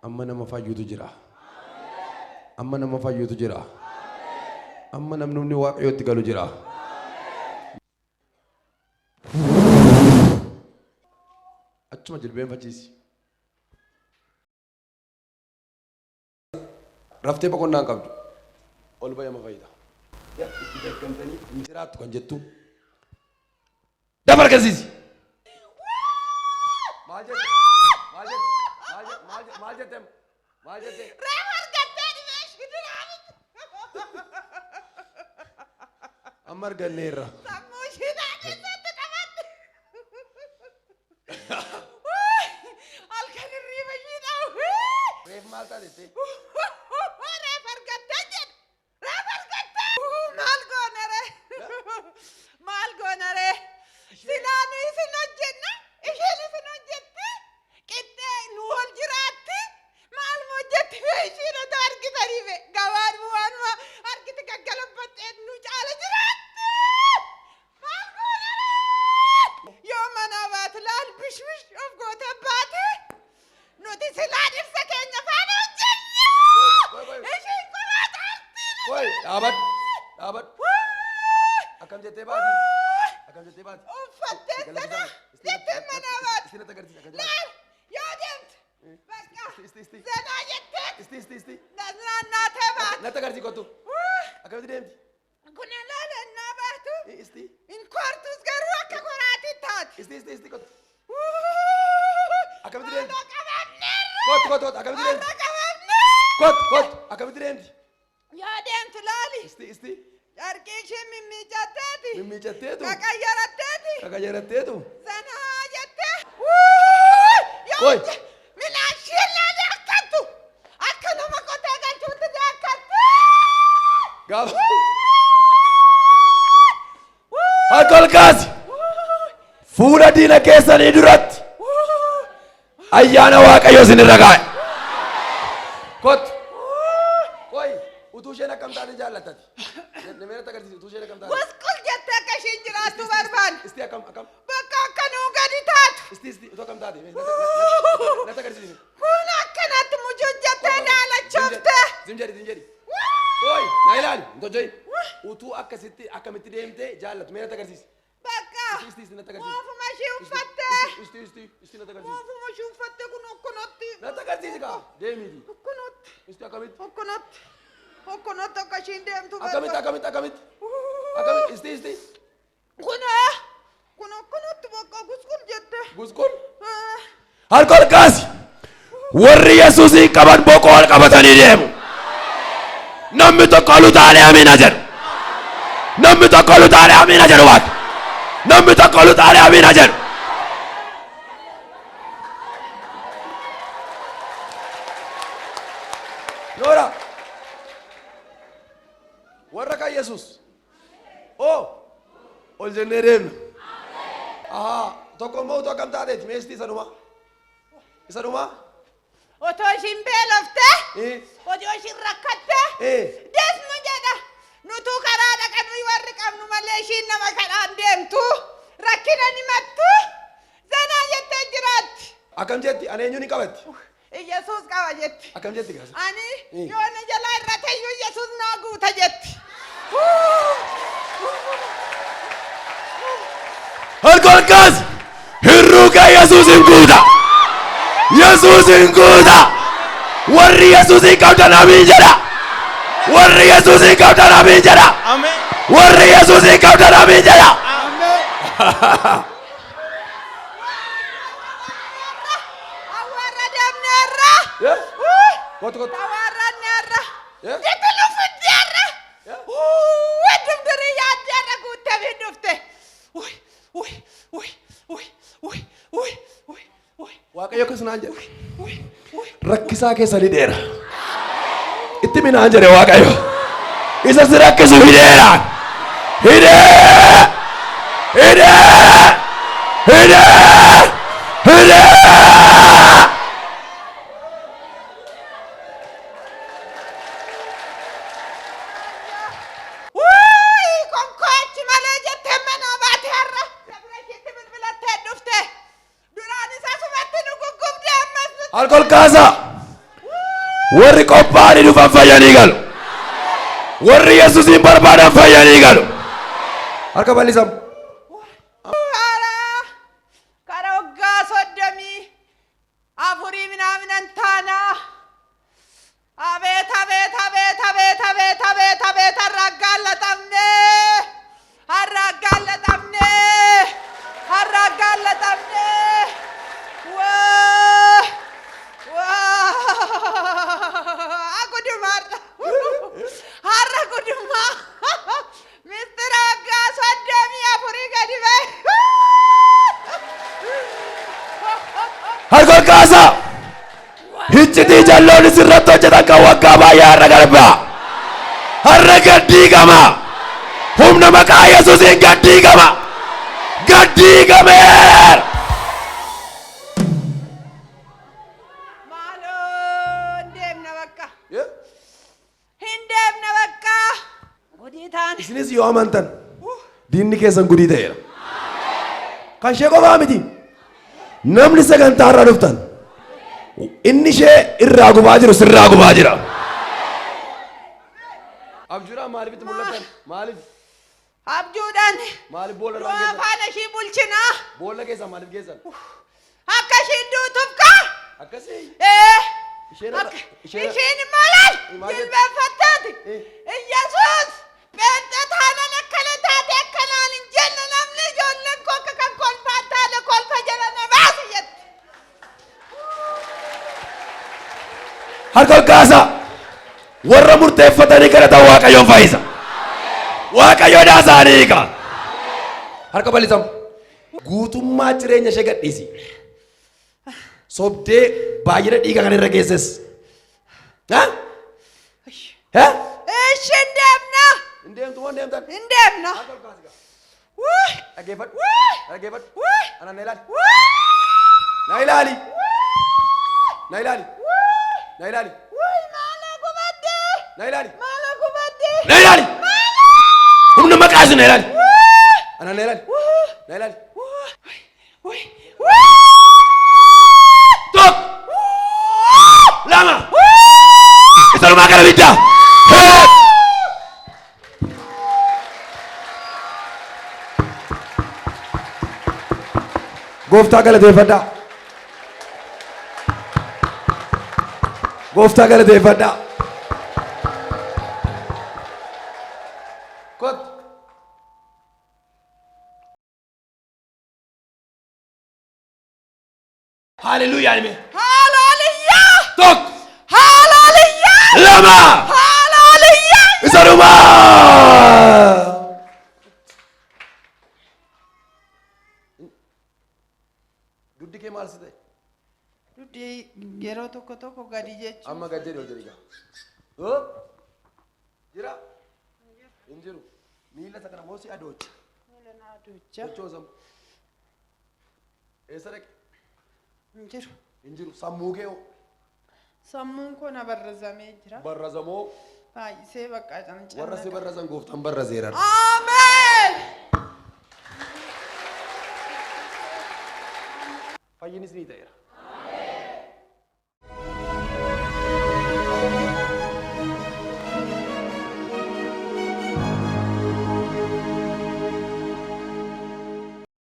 amma nama fayyutu jira. Amma nama fayyutu jira. Amma namni waaqayyotti galu jira. Achuma jilbeenfachiisi. Raftee boqonnaan qabdu. Ol ba'ee ma fayyada. Itti beekamtanii misiraattu kan jettu. Dabar agarsiisi. Maal jette? Maal jette? Maal jette? Reefar gattee dhibeesh gidiraami. Amma arganneerra. Sammuu ishiidhaa keessatti qabatte. Halkan hirriiba ishiidhaa. Reef maal taatette? Reefar gattee jedhu. Reefar gattee. Maal goona ree? Maal goona ree? Silaanu isin hojjenna. Isheen isin hojjetti. Qixxee nu wal jiraatti. Maal hojjetti ishiin otoo argitanii fe gabaan waanuma argite gaggalabbattee nu caala jiraatti. Maal goona ree? Yoo mana baatu laal bishbish of goote baate nuti silaan ibsa keenya faana hojjenna. Ishiin kophaa taartii. Woi, dhaabat. Akkam jettee baati? Akkam jettee baati? Uffattee sana jettee mana baatu. Isin agarsiisa kan Laal yoo deemte bakka zanaa jettee Isti. naannatee baatu. Natti agarsiisi kottu. Akkamitti deemti? Kun ilaalannaa baatu. Isti. In koortus garuu akka koraatii taati. Isti kottu. Akkamitti deemti? Haala qabamneerra. Kottu akkamitti deemti? Haala qabamnee. Kottu akkamitti deemti? Yoo deemtu laali. Isti. Carqii ishee mimmiicatteeti. Mimmiicatteetu. Qaqayyaratteeti. Zanaa jettee. Woi. Midhaan ishee laali akkattu. Akka nama qotee galchuutti akkattu. Gaafa. Harka ol kaasi. Fuula diina keessanii duratti ayyaana waaqayyoo isin irra kaa'e. Kottu. Woi, utuu isheen akkam taate jaallattati. Nameera agarsiisi utuu isheen akkam taate. Wasqul jettee akka isheen jiraattu barbaanne. Isti akkam. Bakka akka nuu gadi taatu. Isti utuu akkam taate. Natti agarsiisi. Kun akkanatti mujuun jettee daalachoofte. Zinjeri. Woi, na ilaali. Ntojoi. Utuu akkasitti akkamitti deemtee jaallatu. Mee natti agarsiisi. Bakka. Isti natti agarsiisi. Woofuma ishee uffatte. Isti natti agarsiisi. Woofuma ishee uffatte kun okkonotti. Natti agarsiisi kaa. Deemiti. Okkonotti. Isti akkamitti. Okkonotti akka isheen deemtu bakka. Akkamitti. Isti. Kun okkonotti bakka gusqul jette. Gusqul. Harka ol kaasi. Warri Yesuusii qaban boqoo ol qabatanii deemu. Namni tokko lutaalee amiina jedhu. Namni tokko lutaalee amiina jedhu waati. Namni tokko lutaalee amiina jedhu. Noora. Warra kan Yesuus. Ol jennee deemna. Tokko immoo utuu akkam taateeti meestii isa dhuma. Otoo ishiin beeloftee. Otoo ishiin rakkattee. Deesnu jedha. Nutuu karaa dhaqanu warri qabnu malee ishiin nama kanaan deemtu. Rakkina ni mattu. Zanaa jettee jiraatti. Akkam jetti? Ani eenyuun hin qabatti? Yesuus qaba jetti. Akkam jetti gaasa? Ani yoo na jalaa irra tayyuu Yesuus naa guuta jetti. Harka ol kaasi. Hirruuqa Yesuusin guuta. Yesuusin guuta. Warri Yesuusin qabdan amiin jedha. Warri Yesuusin qabdan amiin jedha. Amen. Warri Yesuusin qabdan amiin jedha. Amen. Awwaarra deemneerra. Kottu. Awwaarranneerra. Yeah. Jetti lufiddeerra. Weddumdurii yaaddeerra guutamee dhufte. Waaqayyo akkas naan jedhe. Rakkisaa keessa ni dheera. Itti minaan jedhe Waaqayyo. Isa si rakkisu hideera. Hidee. Konkoachi malee jettee mana baate har'a. Sabira isheetti bilbilattee dhufte. Duraan isaa sumatti nu guggubdee ammas. Alkool kaasa. warri qophaa'anii dhufan fayyanii galu. Warri Yesuusin barbaadan fayyanii galu. Harka bal'isam. Kara waggaa 34 minaaminaan taana. Abeet abeet abeet abeet abeet abeet abeet har'a gaallatamne. Har'a gaallatamne. Har'a gaallatamne. Waa. Waa. Gudumaadha. Har'a gudumaa. Mistira waggaa 34 gadi ba'e. Harka kaasa. Hiccitii jalloon isirratti hojjetan kan waggaa baay'ee har'a garbaa. Har'a gaddiigama. Humna maqaa Yesuusiin gaddiigama. Gaddiigameera. Maaloo hin deemne bakka. Hin deemne bakka. Gudii taane. Isinis yoo amantan diinni keessan gudii ta'eera. Kan ishee qofaa miti. Namni sagantaa irraa dhuftan inni ishee irraa gubaa jiru sirraa gubaa jira. Abjuudhaan maaliif mul'atan? Maaliif? Abjuudhaan. Maaliif boolla Yoo afaan ishii bulchinaa. Boolla keessan maaliif geessan? Akka ishiin duutuuf kaa. Akkasii. Ishiin maalaal jilbeenfattaati. Iyyasuus pheenxee taanan akkana taate akkanaan hin jenne namni ijoolleen koo akka kan kolfaan taane kolfa jala na baasi jette. Harka ol kaasa. Warra murteeffatanii kadhatan Waaqayyoon fayyisa. Waaqayyo daasaanii hiika. Harka bal'isam. Guutummaa jireenya ishee gadhiisi. Sobdee baay'ina dhiiga kan irra geesses. Ishiin deemna. Hin deemtu waan deemtan. Hin deemna. Dhaggeeffadhu. Dhaggeeffadhu. Ana na ilaali. Na ilaali. Na ilaali. Na ilaali. Maala gubadde. Na ilaali. Maala gubadde. Na ilaali. Humna maqaa sun na ilaali. Ana na ilaali. Na ilaali. Tok. Lama. Isa lumaa kana biddaa. Gooftaa galateeffadhaa. Gooftaa galateeffadhaa. Kot. Hallelujah anime. Hallelujah. Tok. Hallelujah. Lama. Hallelujah. Isa lumaa. Duddi kee maal si ta'e? Duddi yeroo tokko tokko gadi jechuudha. Amma gad jedhu jedhi gaa. Jira? Hin jiru. Miila isa kana moo si adoocha? Miila na adoocha. Sochoosamu. Eessa dhaqe? Hin jiru. Hin jiru. Sammuu kee hoo? Sammuun koo na barrazamee jira. Barrazamoo? Baay'isee bakka cancanna. Warra si barrazan gooftaan barrazeera. Ameen. Fayyinis ni ta'eera.